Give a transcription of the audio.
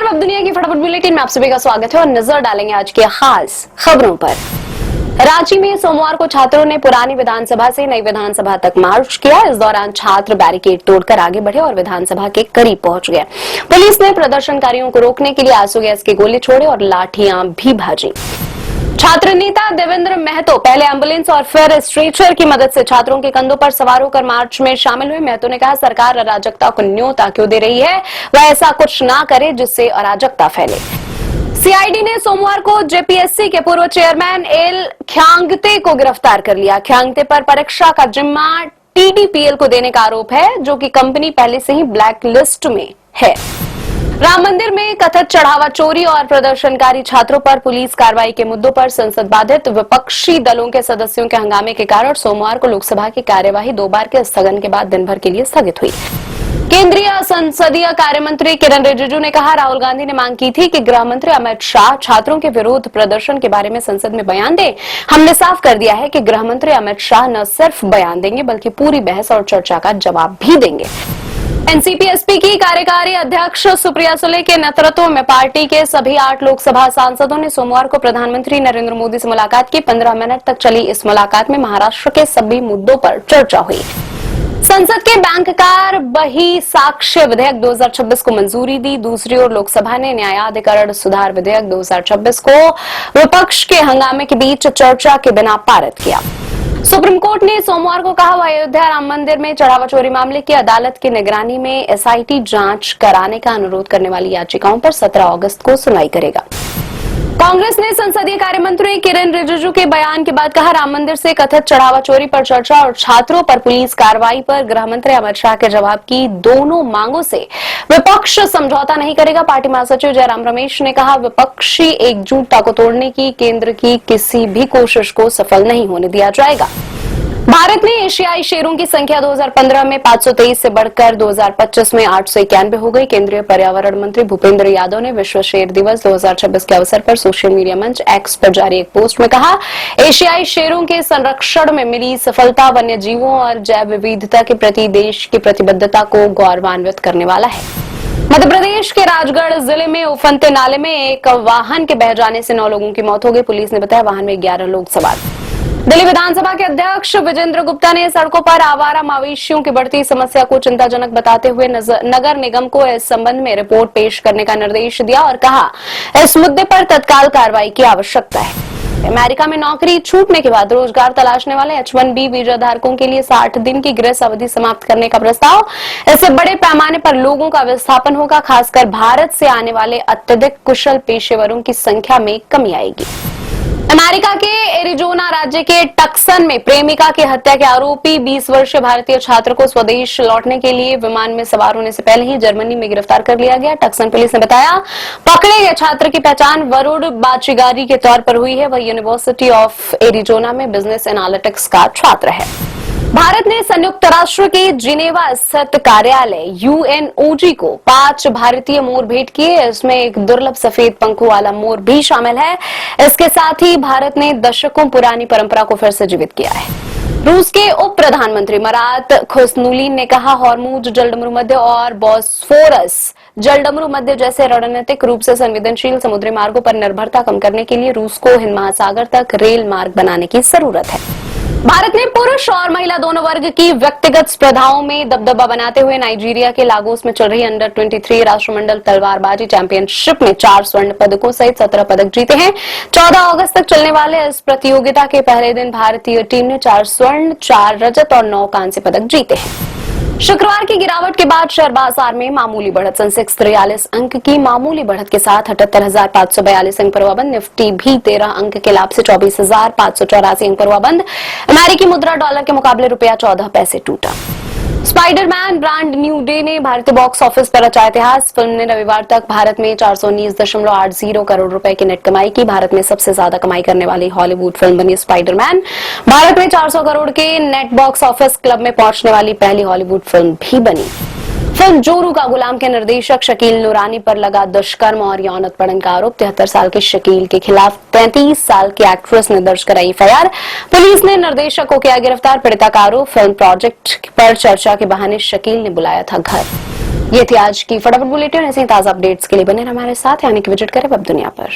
अब दुनिया की फटाफट बुलेटिन में आप सभी का स्वागत है और नजर डालेंगे आज की खास खबरों पर। रांची में सोमवार को छात्रों ने पुरानी विधानसभा से नई विधानसभा तक मार्च किया। इस दौरान छात्र बैरिकेड तोड़कर आगे बढ़े और विधानसभा के करीब पहुंच गए। पुलिस ने प्रदर्शनकारियों को रोकने के लिए आंसू गैस के गोले छोड़े और लाठियां भी भाजी। छात्र नेता देवेंद्र महतो पहले एम्बुलेंस और फिर स्ट्रेचर की मदद से छात्रों के कंधों पर सवार होकर मार्च में शामिल हुए। महतो ने कहा, सरकार अराजकता को न्योता क्यों दे रही है, वह ऐसा कुछ ना करे जिससे अराजकता फैले। सीआईडी ने सोमवार को जेपीएससी के पूर्व चेयरमैन एल ख्यांगते को गिरफ्तार कर लिया। ख्यांगते पर परीक्षा का जिम्मा टीडीपीएल को देने का आरोप है, जो कि कंपनी पहले से ही ब्लैक लिस्ट में है। राम मंदिर में कथित चढ़ावा चोरी और प्रदर्शनकारी छात्रों पर पुलिस कार्रवाई के मुद्दों पर संसद बाधित। विपक्षी दलों के सदस्यों के हंगामे के कारण सोमवार को लोकसभा की कार्यवाही 2 बार के स्थगन के बाद दिन भर के लिए स्थगित हुई। केंद्रीय संसदीय कार्य मंत्री किरण रिजिजू ने कहा, राहुल गांधी ने मांग की थी कि गृह मंत्री अमित शाह छात्रों के विरोध प्रदर्शन के बारे में संसद में बयान दें। हमने साफ कर दिया है कि गृह मंत्री अमित शाह न सिर्फ बयान देंगे बल्कि पूरी बहस और चर्चा का जवाब भी देंगे। एनसीपी-एसपी की कार्यकारी अध्यक्ष सुप्रिया सुले के नेतृत्व में पार्टी के सभी 8 लोकसभा सांसदों ने सोमवार को प्रधानमंत्री नरेंद्र मोदी से मुलाकात की। 15 मिनट तक चली इस मुलाकात में महाराष्ट्र के सभी मुद्दों पर चर्चा हुई। संसद के बैंककार बही साक्ष्य विधेयक 2026 को मंजूरी दी। दूसरी ओर लोकसभा ने न्यायाधिकरण सुधार विधेयक 2026 को विपक्ष के हंगामे के बीच चर्चा के बिना पारित किया। सुप्रीम कोर्ट ने सोमवार को कहा, वह अयोध्या राम मंदिर में चढ़ावा चोरी मामले की अदालत की निगरानी में एसआईटी जांच कराने का अनुरोध करने वाली याचिकाओं पर 17 अगस्त को सुनवाई करेगा। कांग्रेस ने संसदीय कार्य मंत्री किरण रिजिजू के बयान के बाद कहा, राम मंदिर से कथित चढ़ावा चोरी पर चर्चा और छात्रों पर पुलिस कार्रवाई पर गृह मंत्री अमित शाह के जवाब की दोनों मांगों से विपक्ष समझौता नहीं करेगा। पार्टी महासचिव जयराम रमेश ने कहा, विपक्षी एकजुटता को तोड़ने की केंद्र की किसी भी कोशिश को सफल नहीं होने दिया जाएगा। भारत में एशियाई शेरों की संख्या 2015 में 523 से बढ़कर 2025 में 891 हो गई। केंद्रीय पर्यावरण मंत्री भूपेंद्र यादव ने विश्व शेर दिवस 2026 के अवसर पर सोशल मीडिया मंच एक्स पर जारी एक पोस्ट में कहा, एशियाई शेरों के संरक्षण में मिली सफलता वन्य जीवों और जैव विविधता के प्रति देश की प्रतिबद्धता को गौरवान्वित करने वाला है। मध्य प्रदेश के राजगढ़ जिले में उफनते नाले में एक वाहन के बह जाने से 9 लोगों की मौत हो गई। पुलिस ने बताया, वाहन में 11 लोग सवार। दिल्ली विधानसभा के अध्यक्ष विजेंद्र गुप्ता ने सड़कों पर आवारा मवेशियों की बढ़ती समस्या को चिंताजनक बताते हुए नगर निगम को इस संबंध में रिपोर्ट पेश करने का निर्देश दिया और कहा, इस मुद्दे पर तत्काल कार्रवाई की आवश्यकता है। अमेरिका में नौकरी छूटने के बाद रोजगार तलाशने वाले H-1B वीजा धारकों के लिए 60 दिन की ग्रेस अवधि समाप्त करने का प्रस्ताव। इससे बड़े पैमाने पर लोगों का विस्थापन होगा। खासकर भारत से आने वाले अत्यधिक कुशल पेशेवरों की संख्या में कमी आएगी। अमेरिका के एरिजोना राज्य के टक्सन में प्रेमिका की हत्या के आरोपी 20 वर्षीय भारतीय छात्र को स्वदेश लौटने के लिए विमान में सवार होने से पहले ही जर्मनी में गिरफ्तार कर लिया गया। टक्सन पुलिस ने बताया, पकड़े गए छात्र की पहचान वरुण बाचिगारी के तौर पर हुई है। वह यूनिवर्सिटी ऑफ एरिजोना में बिजनेस एनालिटिक्स का छात्र है। भारत ने संयुक्त राष्ट्र के जिनेवा स्थित कार्यालय यूएनओजी को 5 भारतीय मोर भेंट किए। इसमें एक दुर्लभ सफेद पंखों वाला मोर भी शामिल है। इसके साथ ही भारत ने दशकों पुरानी परंपरा को फिर से जीवित किया है। रूस के उप प्रधानमंत्री मरात खुस्नुलीन ने कहा, हॉर्मुज जलडमरू मध्य और बॉस्फोरस जलडमरू मध्य जैसे रणनीतिक रूप से संवेदनशील समुद्री मार्गों पर निर्भरता कम करने के लिए रूस को हिंद महासागर तक रेल मार्ग बनाने की जरूरत है। भारत ने पुरुष और महिला दोनों वर्ग की व्यक्तिगत स्पर्धाओं में दबदबा बनाते हुए नाइजीरिया के लागोस में चल रही अंडर 23 राष्ट्रमंडल तलवारबाजी चैंपियनशिप में 4 स्वर्ण पदकों सहित 17 पदक जीते हैं। 14 अगस्त तक चलने वाले इस प्रतियोगिता के पहले दिन भारतीय टीम ने 4 स्वर्ण, 4 रजत और 9 कांस्य पदक जीते हैं। शुक्रवार की गिरावट के बाद शेयर बाजार में मामूली बढ़त। सेंसेक्स 43 अंक की मामूली बढ़त के साथ 78,542 अंक पर हुआ बंद। निफ्टी भी 13 अंक के लाभ से 24,584 अंक पर हुआ बंद। अमेरिकी मुद्रा डॉलर के मुकाबले रुपया 14 पैसे टूटा। स्पाइडरमैन ब्रांड न्यू डे ने भारतीय बॉक्स ऑफिस पर रचा इतिहास। फिल्म ने रविवार तक भारत में 419.80 करोड़ रुपए की नेट कमाई की। भारत में सबसे ज्यादा कमाई करने वाली हॉलीवुड फिल्म बनी स्पाइडरमैन। भारत में 400 करोड़ के नेट बॉक्स ऑफिस क्लब में पहुंचने वाली पहली हॉलीवुड फिल्म भी बनी। फिल्म जोरू का गुलाम के निर्देशक शकील नूरानी पर लगा दुष्कर्म और यौन उत्पीड़न का आरोप। 73 साल के शकील के खिलाफ 33 साल की एक्ट्रेस ने दर्ज कराई एफआईआर। पुलिस ने निर्देशक को किया गिरफ्तार। पीड़िता का आरोप, फिल्म प्रोजेक्ट पर चर्चा के बहाने शकील ने बुलाया था घर। ये थी आज की फटाफट बुलेटिन। ऐसे ही ताजा अपडेट्स के लिए बने रहें हमारे साथ, यानी कि विजिट करें वेब दुनिया पर।